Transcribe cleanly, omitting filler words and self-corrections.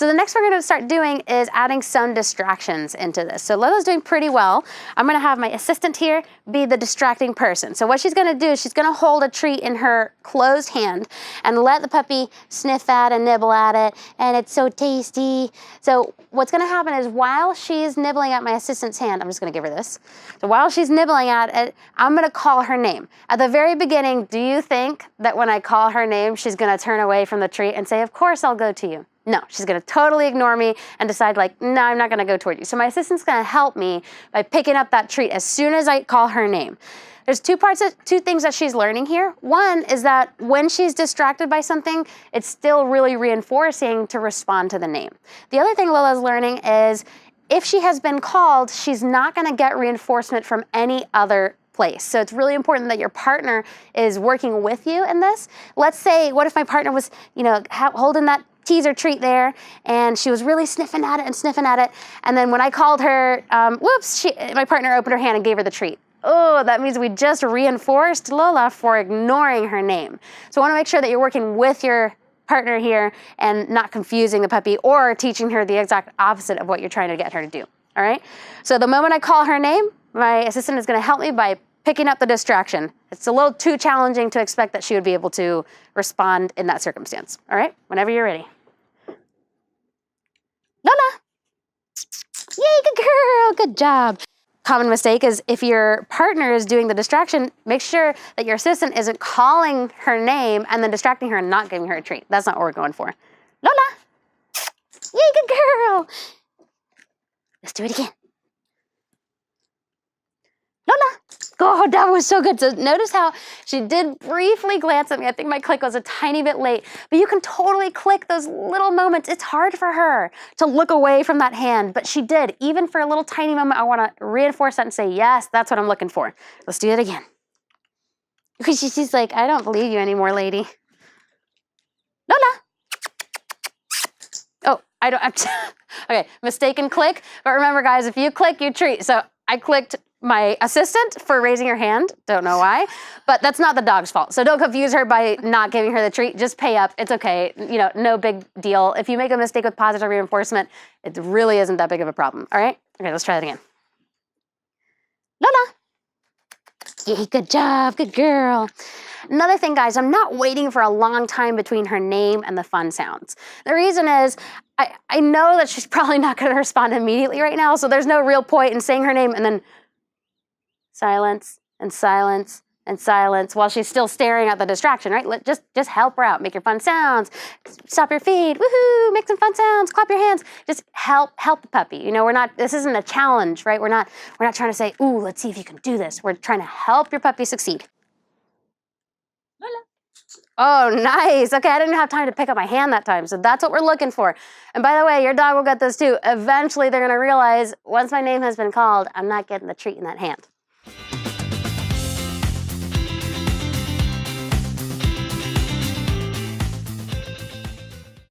So the next we're gonna start doing is adding some distractions into this. So Lola's doing pretty well. I'm gonna have my assistant here be the distracting person. So what she's gonna do is she's gonna hold a treat in her closed hand and let the puppy sniff at and nibble at it, and it's so tasty. So what's gonna happen is while she's nibbling at my assistant's hand, I'm just gonna give her this. So while she's nibbling at it, I'm gonna call her name. At the very beginning, do you think that when I call her name, she's gonna turn away from the treat and say, of course I'll go to you? No, she's gonna totally ignore me and decide like, no, I'm not gonna go toward you. So my assistant's gonna help me by picking up that treat as soon as I call her name. There's two things that she's learning here. One is that when she's distracted by something, it's still really reinforcing to respond to the name. The other thing Lola's learning is if she has been called, she's not gonna get reinforcement from any other place. So it's really important that your partner is working with you in this. Let's say, what if my partner was, holding that teaser treat there, and she was really sniffing at it, and then when I called her, my partner opened her hand and gave her the treat. Oh, that means we just reinforced Lola for ignoring her name. So I wanna make sure that you're working with your partner here and not confusing the puppy or teaching her the exact opposite of what you're trying to get her to do, all right? So the moment I call her name, my assistant is gonna help me by picking up the distraction. It's a little too challenging to expect that she would be able to respond in that circumstance, all right? Whenever you're ready. Lola! Yay, good girl, good job. Common mistake is if your partner is doing the distraction, make sure that your assistant isn't calling her name and then distracting her and not giving her a treat. That's not what we're going for. Lola! Yay, good girl! Let's do it again. Lola! Oh, that was so good. So notice how she did briefly glance at me. I think my click was a tiny bit late, but you can totally click those little moments. It's hard for her to look away from that hand, but she did. Even for a little tiny moment, I wanna reinforce that and say, yes, that's what I'm looking for. Let's do it again. Because she's like, I don't believe you anymore, lady. Lola! Oh, I don't, okay, mistaken click. But remember guys, if you click, you treat. So I clicked my assistant for raising her hand, don't know why, but that's not the dog's fault. So don't confuse her by not giving her the treat, just pay up, it's okay, no big deal. If you make a mistake with positive reinforcement, it really isn't that big of a problem, all right? Okay, let's try that again. Lola! Yay, good job, good girl. Another thing, guys, I'm not waiting for a long time between her name and the fun sounds. The reason is, I know that she's probably not gonna respond immediately right now, so there's no real point in saying her name and then silence and silence and silence while she's still staring at the distraction, right? Just help her out. Make your fun sounds. Stop your feet. Woohoo! Make some fun sounds. Clap your hands. Just help the puppy. This isn't a challenge, right? We're not trying to say, ooh, let's see if you can do this. We're trying to help your puppy succeed. Lola. Oh, nice. Okay, I didn't have time to pick up my hand that time, so that's what we're looking for. And by the way, your dog will get this too. Eventually, they're gonna realize once my name has been called, I'm not getting the treat in that hand.